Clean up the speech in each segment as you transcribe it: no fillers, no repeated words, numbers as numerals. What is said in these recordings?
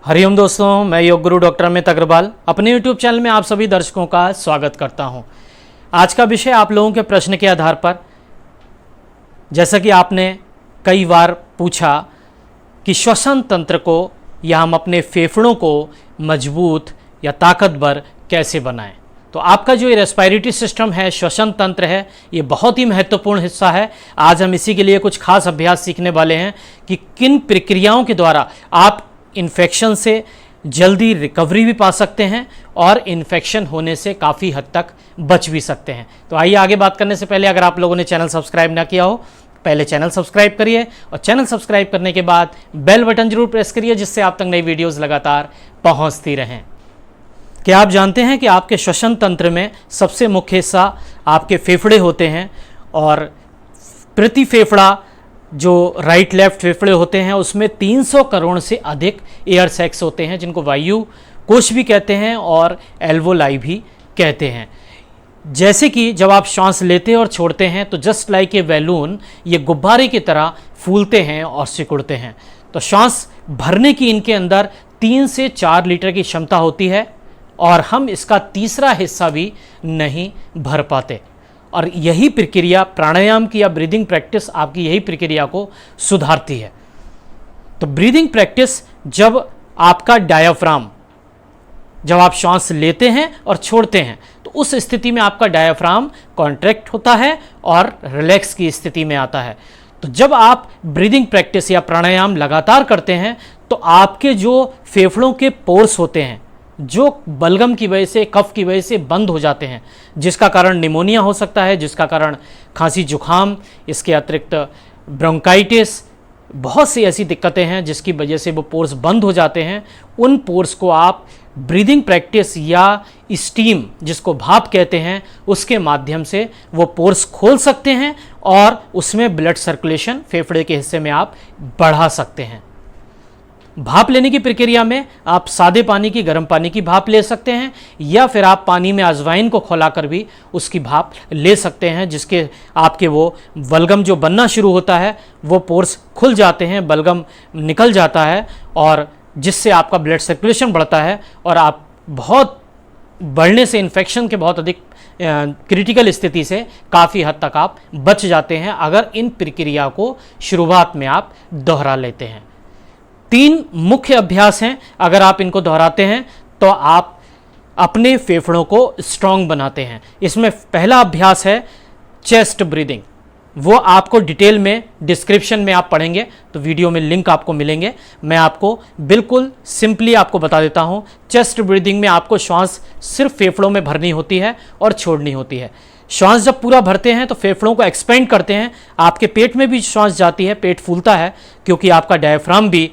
हरिओम दोस्तों, मैं योग गुरु डॉक्टर अमित अग्रवाल अपने यूट्यूब चैनल में आप सभी दर्शकों का स्वागत करता हूं। आज का विषय आप लोगों के प्रश्न के आधार पर, जैसा कि आपने कई बार पूछा कि श्वसन तंत्र को या हम अपने फेफड़ों को मजबूत या ताकतवर कैसे बनाएं। तो आपका जो ये रेस्पिरेटरी सिस्टम है, श्वसन तंत्र है, ये बहुत ही महत्वपूर्ण हिस्सा है। आज हम इसी के लिए कुछ खास अभ्यास सीखने वाले हैं कि किन प्रक्रियाओं के द्वारा आप इन्फेक्शन से जल्दी रिकवरी भी पा सकते हैं और इन्फेक्शन होने से काफ़ी हद तक बच भी सकते हैं। तो आइए आगे बात करने से पहले, अगर आप लोगों ने चैनल सब्सक्राइब ना किया हो, पहले चैनल सब्सक्राइब करिए और चैनल सब्सक्राइब करने के बाद बेल बटन जरूर प्रेस करिए, जिससे आप तक नई वीडियोस लगातार पहुंचती रहें। क्या आप जानते हैं कि आपके श्वसन तंत्र में सबसे मुख्य हिस्सा आपके फेफड़े होते हैं और प्रति फेफड़ा जो राइट लेफ्ट फेफड़े होते हैं उसमें 300 करोड़ से अधिक एयर सैक्स होते हैं, जिनको वायु कोश भी कहते हैं और एल्वोलाई भी कहते हैं। जैसे कि जब आप श्वास लेते और छोड़ते हैं तो जस्ट लाइक ए बैलून, ये गुब्बारे की तरह फूलते हैं और सिकुड़ते हैं। तो श्वास भरने की इनके अंदर 3 से 4 लीटर की क्षमता होती है और हम इसका तीसरा हिस्सा भी नहीं भर पाते। और यही प्रक्रिया प्राणायाम की या ब्रीदिंग प्रैक्टिस आपकी यही प्रक्रिया को सुधारती है। तो ब्रीदिंग प्रैक्टिस, जब आपका डायाफ्राम, जब आप श्वास लेते हैं और छोड़ते हैं तो उस स्थिति में आपका डायाफ्राम कॉन्ट्रैक्ट होता है और रिलैक्स की स्थिति में आता है। तो जब आप ब्रीदिंग प्रैक्टिस या प्राणायाम लगातार करते हैं तो आपके जो फेफड़ों के पोर्स होते हैं, जो बलगम की वजह से, कफ की वजह से बंद हो जाते हैं, जिसका कारण निमोनिया हो सकता है, जिसका कारण खांसी जुखाम, इसके अतिरिक्त ब्रोंकाइटिस, बहुत सी ऐसी दिक्कतें हैं जिसकी वजह से वो पोर्स बंद हो जाते हैं। उन पोर्स को आप ब्रीदिंग प्रैक्टिस या स्टीम, जिसको भाप कहते हैं, उसके माध्यम से वो पोर्स खोल सकते हैं और उसमें ब्लड सर्कुलेशन फेफड़े के हिस्से में आप बढ़ा सकते हैं। भाप लेने की प्रक्रिया में आप सादे पानी की, गर्म पानी की भाप ले सकते हैं या फिर आप पानी में अजवाइन को खौलाकर भी उसकी भाप ले सकते हैं, जिसके आपके वो बलगम जो बनना शुरू होता है वो पोर्स खुल जाते हैं, बलगम निकल जाता है और जिससे आपका ब्लड सर्कुलेशन बढ़ता है और आप बहुत बढ़ने से, इन्फेक्शन के बहुत अधिक क्रिटिकल स्थिति से काफ़ी हद तक आप बच जाते हैं, अगर इन प्रक्रिया को शुरुआत में आप दोहरा लेते हैं। 3 मुख्य अभ्यास हैं, अगर आप इनको दोहराते हैं तो आप अपने फेफड़ों को स्ट्रांग बनाते हैं। इसमें पहला अभ्यास है चेस्ट ब्रीदिंग। वो आपको डिटेल में डिस्क्रिप्शन में आप पढ़ेंगे तो वीडियो में लिंक आपको मिलेंगे। मैं आपको बिल्कुल सिंपली आपको बता देता हूँ। चेस्ट ब्रीदिंग में आपको श्वास सिर्फ फेफड़ों में भरनी होती है और छोड़नी होती है। श्वास जब पूरा भरते हैं तो फेफड़ों को एक्सपेंड करते हैं, आपके पेट में भी श्वास जाती है, पेट फूलता है क्योंकि आपका डायफ्राम भी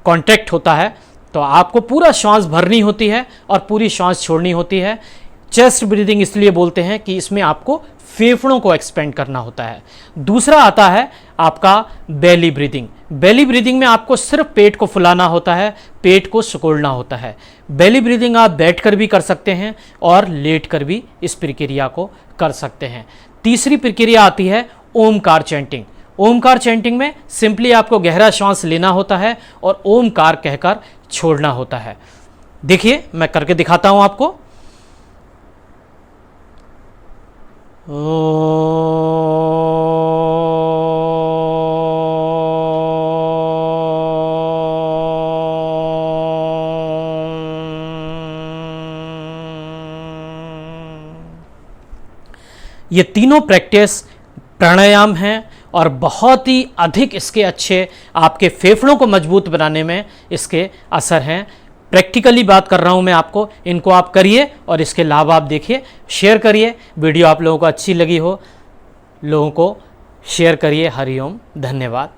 कॉन्ट्रैक्ट होता है। तो आपको पूरा श्वास भरनी होती है और पूरी श्वास छोड़नी होती है। चेस्ट ब्रीदिंग इसलिए बोलते हैं कि इसमें आपको फेफड़ों को एक्सपेंड करना होता है। दूसरा आता है आपका बेली ब्रीदिंग। बेली ब्रीदिंग में आपको सिर्फ पेट को फुलाना होता है, पेट को सिकोड़ना होता है। बेली ब्रीदिंग आप बैठकर भी कर सकते हैं और लेटकर भी इस प्रक्रिया को कर सकते हैं। तीसरी प्रक्रिया आती है ओमकार चैंटिंग। ओमकार चैंटिंग में सिंपली आपको गहरा श्वास लेना होता है और ओमकार कहकर छोड़ना होता है। देखिए, मैं करके दिखाता हूं आपको। ये तीनों प्रैक्टिस प्राणायाम हैं और बहुत ही अधिक इसके अच्छे आपके फेफड़ों को मजबूत बनाने में इसके असर हैं। प्रैक्टिकली बात कर रहा हूं मैं आपको, इनको आप करिए और इसके लाभ आप देखिए। शेयर करिए, वीडियो आप लोगों को अच्छी लगी हो, लोगों को शेयर करिए। हरिओम, धन्यवाद।